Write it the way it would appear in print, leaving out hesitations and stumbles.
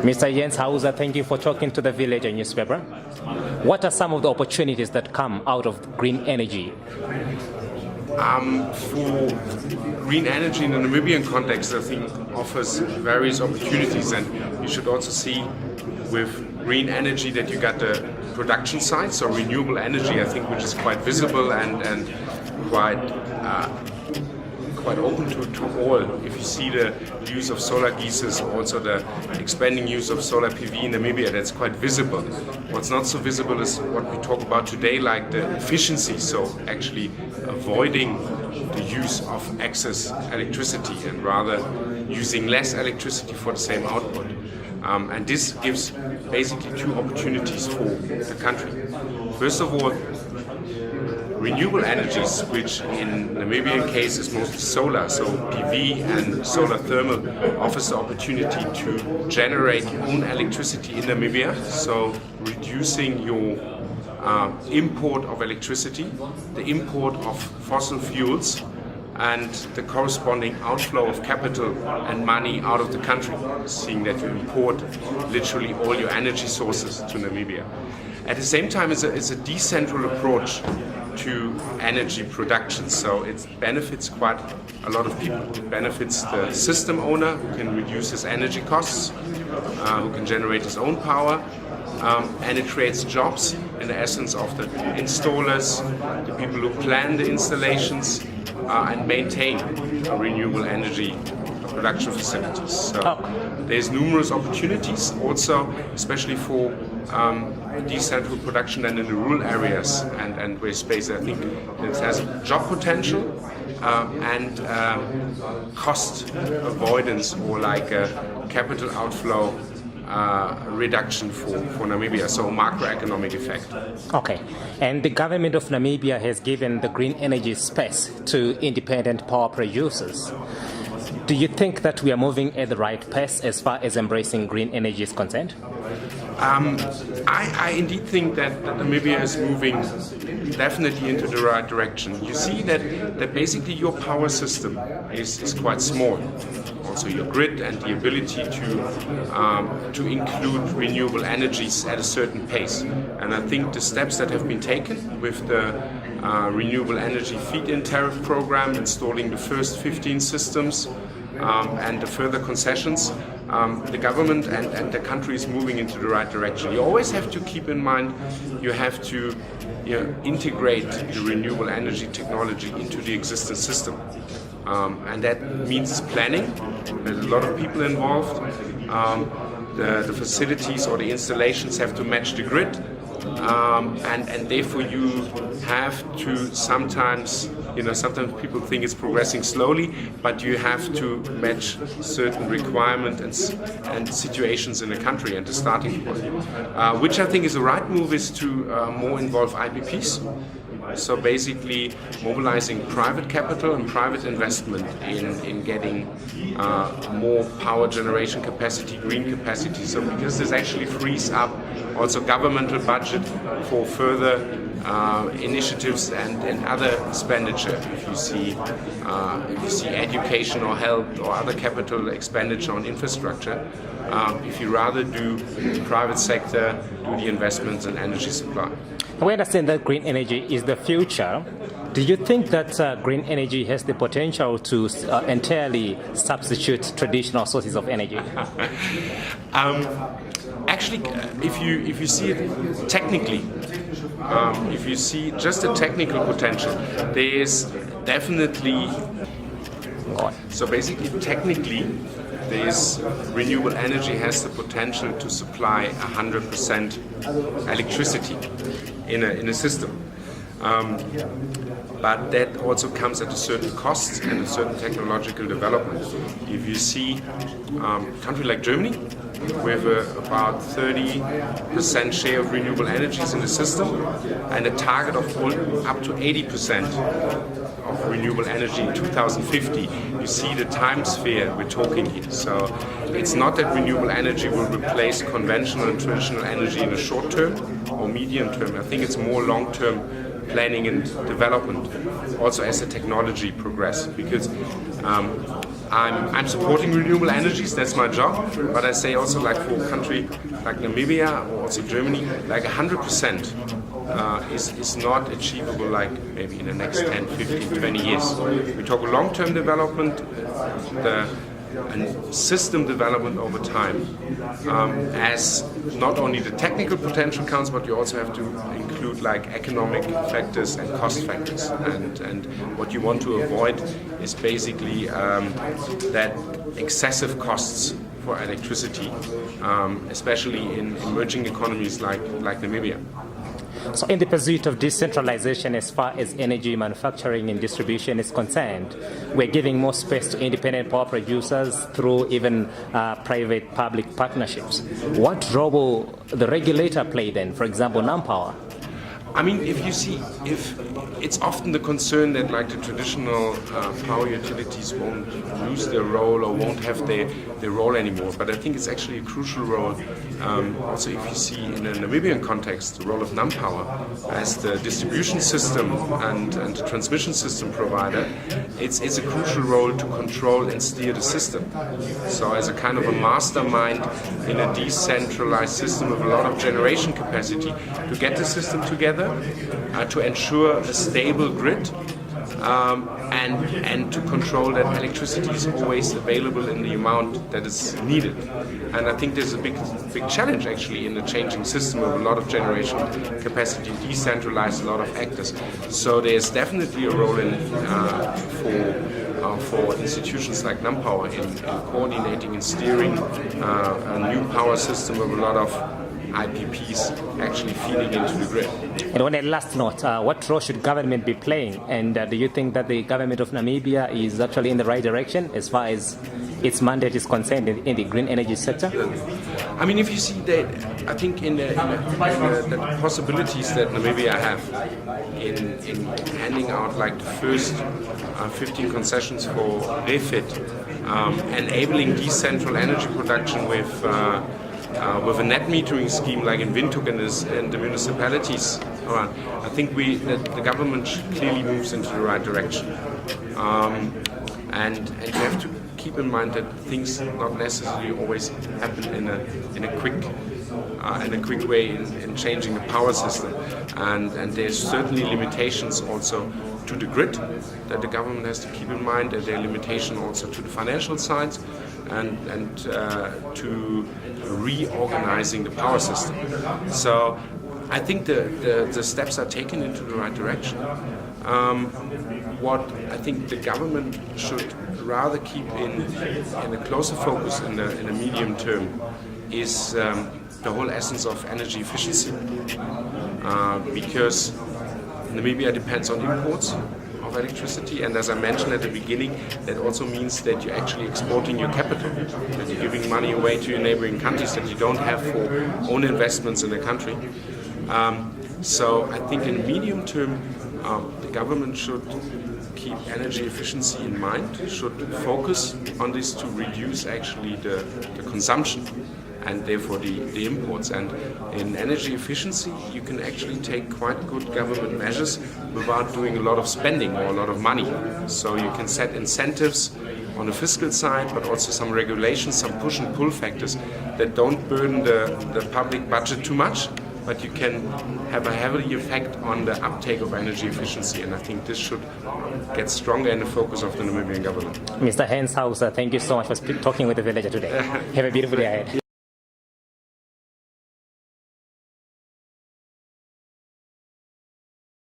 Mr. Jens Hauser, thank you for talking to the Villager newspaper. What are some of the opportunities that come out of green energy? For green energy in the Namibian context, I think offers various opportunities, and you should also see with green energy that you got the production side, so renewable energy, I think, which is quite visible and quite open to all. If you see the use of solar geysers, also the expanding use of solar PV in Namibia, that's quite visible. What's not so visible is what we talk about today, like the efficiency, so actually avoiding the use of excess electricity and rather using less electricity for the same output. And this gives basically two opportunities for the country. First of all, renewable energies, which in Namibian case is mostly solar, so PV and solar thermal, offers the opportunity to generate your own electricity in Namibia, so reducing your import of electricity, the import of fossil fuels, and the corresponding outflow of capital and money out of the country, seeing that you import literally all your energy sources to Namibia. At the same time, it's a decentral approach to energy production, so it benefits quite a lot of people. It benefits the system owner, who can reduce his energy costs, who can generate his own power, and it creates jobs in the essence of the installers, the people who plan the installations and maintain renewable energy production facilities. So there's numerous opportunities also, especially for decentral production and in the rural areas and waste space. I think it has job potential and cost avoidance, or like a capital outflow reduction for Namibia, so macroeconomic effect. Okay, and the government of Namibia has given the green energy space to independent power producers. Do you think that we are moving at the right pace as far as embracing green energy is concerned? I indeed think that Namibia is moving definitely into the right direction. You see that basically your power system is quite small. Also your grid and the ability to include renewable energies at a certain pace. And I think the steps that have been taken with the renewable energy feed-in tariff program, installing the first 15 systems, and the further concessions, the government and the country is moving into the right direction. You always have to keep in mind, you have to integrate the renewable energy technology into the existing system. And that means planning. There's a lot of people involved. The facilities or the installations have to match the grid. And therefore you have to sometimes people think it's progressing slowly, but you have to match certain requirements and situations in the country and the starting point. Which I think is the right move, is to more involve IPPs. So basically mobilizing private capital and private investment in getting more power generation capacity, green capacity. So because this actually frees up also governmental budget for further initiatives and other expenditure. If you see education or health or other capital expenditure on infrastructure, if you rather do private sector, do the investments in energy supply. We understand that green energy is the future. Do you think that green energy has the potential to entirely substitute traditional sources of energy? Actually, if you see it technically, if you see just the technical potential, there is definitely. So basically, technically, renewable energy has the potential to supply 100% electricity in a system. But that also comes at a certain cost and a certain technological development. If you see a country like Germany, we have about 30% share of renewable energies in the system and a target of up to 80% of renewable energy in 2050. You see the time sphere we're talking here. So it's not that renewable energy will replace conventional and traditional energy in the short term or medium term. I think it's more long term planning and development, also as the technology progress. Because I'm supporting renewable energies, that's my job, but I say also like for a country like Namibia or also Germany, like 100% is not achievable like maybe in the next 10, 15, 20 years. We talk long-term development, and system development over time, as not only the technical potential counts, but you also have to include like economic factors and cost factors. And what you want to avoid is basically that excessive costs for electricity, especially in emerging economies like Namibia. So in the pursuit of decentralization as far as energy manufacturing and distribution is concerned, we're giving more space to independent power producers through even private-public partnerships. What role will the regulator play then, for example, NamPower? I mean, if it's often the concern that like the traditional power utilities won't lose their role or won't have their role anymore, but I think it's actually a crucial role. Also, if you see in a Namibian context, the role of NamPower as the distribution system and the transmission system provider, it's a crucial role to control and steer the system. So as a kind of a mastermind in a decentralized system with a lot of generation capacity, to get the system together, to ensure a stable grid, and to control that electricity is always available in the amount that is needed. And I think there's a big challenge actually in the changing system with a lot of generation capacity, decentralized, a lot of actors. So there's definitely a role in for institutions like NamPower in coordinating and steering a new power system with a lot of IPPs actually feeding into the grid. And on a last note, what role should government be playing? And do you think that the government of Namibia is actually in the right direction as far as its mandate is concerned in the green energy sector? I mean, if you see that, I think in the possibilities that Namibia have in handing out like the first 15 concessions for refit, enabling decentral energy production with a net metering scheme like in Windhoek and the municipalities around, I think the government clearly moves into the right direction. And you have to keep in mind that things not necessarily always happen in a quick way in changing the power system. And there's certainly limitations also to the grid that the government has to keep in mind, that there are limitations also to the financial side and to reorganizing the power system. So I think the steps are taken into the right direction. What I think the government should rather keep in a closer focus in the medium term is the whole essence of energy efficiency, because Namibia depends on imports of electricity, and as I mentioned at the beginning, that also means that you're actually exporting your capital, that you're giving money away to your neighboring countries that you don't have for own investments in the country. So I think in the medium term, the government should keep energy efficiency in mind, should focus on this to reduce actually the consumption and therefore the imports. And in energy efficiency, you can actually take quite good government measures without doing a lot of spending or a lot of money. So you can set incentives on the fiscal side, but also some regulations, some push and pull factors that don't burden the public budget too much, but you can have a heavy effect on the uptake of energy efficiency. And I think this should get stronger in the focus of the Namibian government. Mr. Hans Hauser, thank you so much for talking with the villager today. Have a beautiful day ahead.